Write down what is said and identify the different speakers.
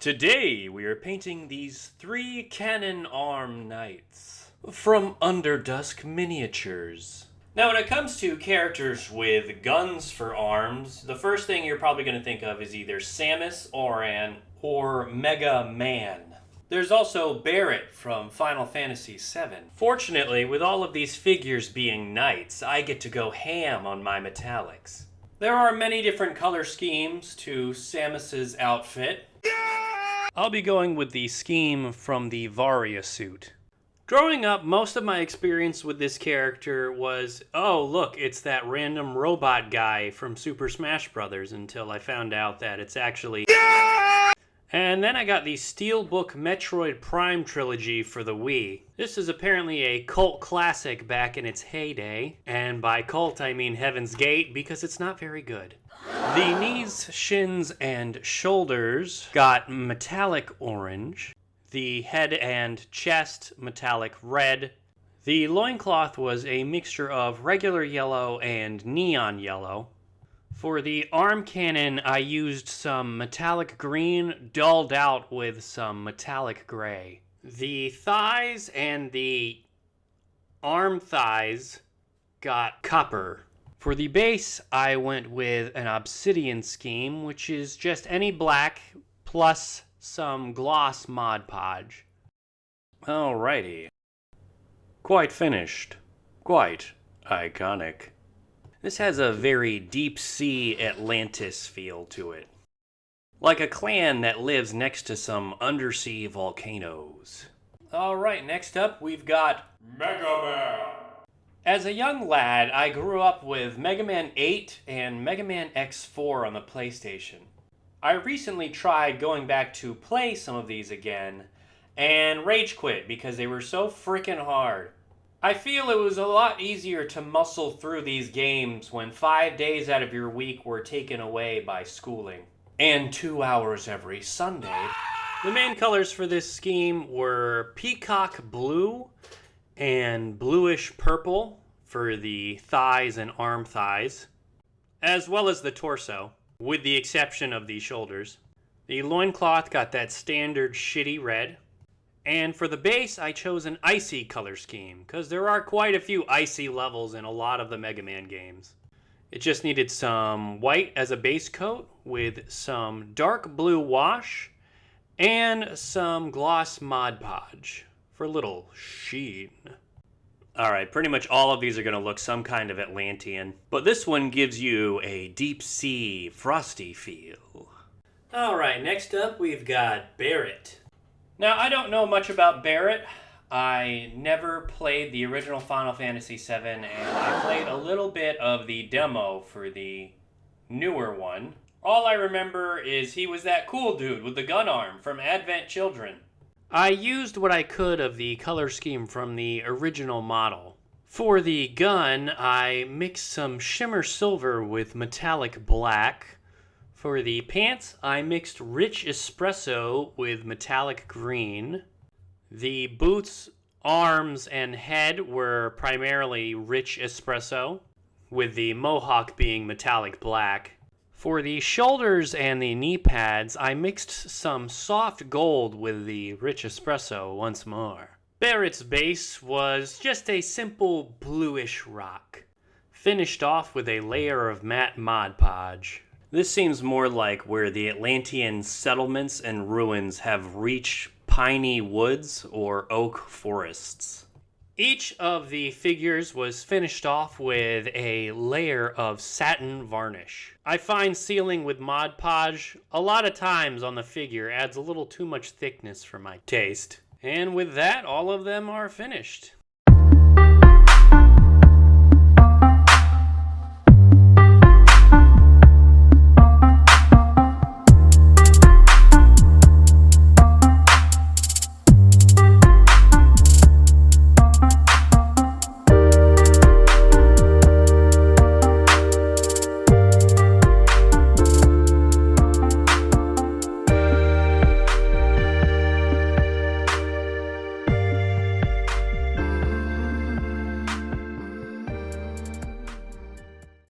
Speaker 1: Today we are painting these 3 cannon arm knights from Underdusk Miniatures. Now when it comes to characters with guns for arms, the first thing you're probably going to think of is either Samus Aran or Mega Man. There's also Barret from Final Fantasy VII. Fortunately, with all of these figures being knights, I get to go ham on my metallics. There are many different color schemes to Samus's outfit. I'll be going with the scheme from the Varia suit. Growing up, most of my experience with this character was, oh look, it's that random robot guy from Super Smash Bros. Until I found out that it's actually... And then I got the Steelbook Metroid Prime trilogy for the Wii. This is apparently a cult classic back in its heyday, and by cult I mean Heaven's Gate because it's not very good. The knees, shins, and shoulders got metallic orange. The head and chest, metallic red. The loincloth was a mixture of regular yellow and neon yellow. For the arm cannon, I used some metallic green dulled out with some metallic gray. The thighs and the arm thighs got copper. For the base, I went with an obsidian scheme, which is just any black plus some gloss Mod Podge. Alrighty. Quite finished. Quite iconic. This has a very deep-sea Atlantis feel to it. Like a clan that lives next to some undersea volcanoes. Alright, next up we've got Mega Man. As a young lad, I grew up with Mega Man 8 and Mega Man X4 on the PlayStation. I recently tried going back to play some of these again, and rage quit because they were so freaking hard. I feel it was a lot easier to muscle through these games when 5 days out of your week were taken away by schooling. And 2 hours every Sunday. The main colors for this scheme were peacock blue and bluish purple for the thighs and arm thighs, as well as the torso, with the exception of the shoulders. The loincloth got that standard shitty red. And for the base, I chose an icy color scheme, because there are quite a few icy levels in a lot of the Mega Man games. It just needed some white as a base coat, with some dark blue wash, and some gloss Mod Podge for a little sheen. Alright, pretty much all of these are going to look some kind of Atlantean, but this one gives you a deep sea, frosty feel. Alright, next up we've got Barret. Now, I don't know much about Barret. I never played the original Final Fantasy VII, and I played a little bit of the demo for the newer one. All I remember is he was that cool dude with the gun arm from Advent Children. I used what I could of the color scheme from the original model. For the gun, I mixed some shimmer silver with metallic black. For the pants, I mixed rich espresso with metallic green. The boots, arms, and head were primarily rich espresso, with the mohawk being metallic black. For the shoulders and the knee pads, I mixed some soft gold with the rich espresso once more. Barret's base was just a simple bluish rock, finished off with a layer of matte Mod Podge. This seems more like where the Atlantean settlements and ruins have reached piney woods or oak forests. Each of the figures was finished off with a layer of satin varnish. I find sealing with Mod Podge a lot of times on the figure adds a little too much thickness for my taste. And with that, all of them are finished.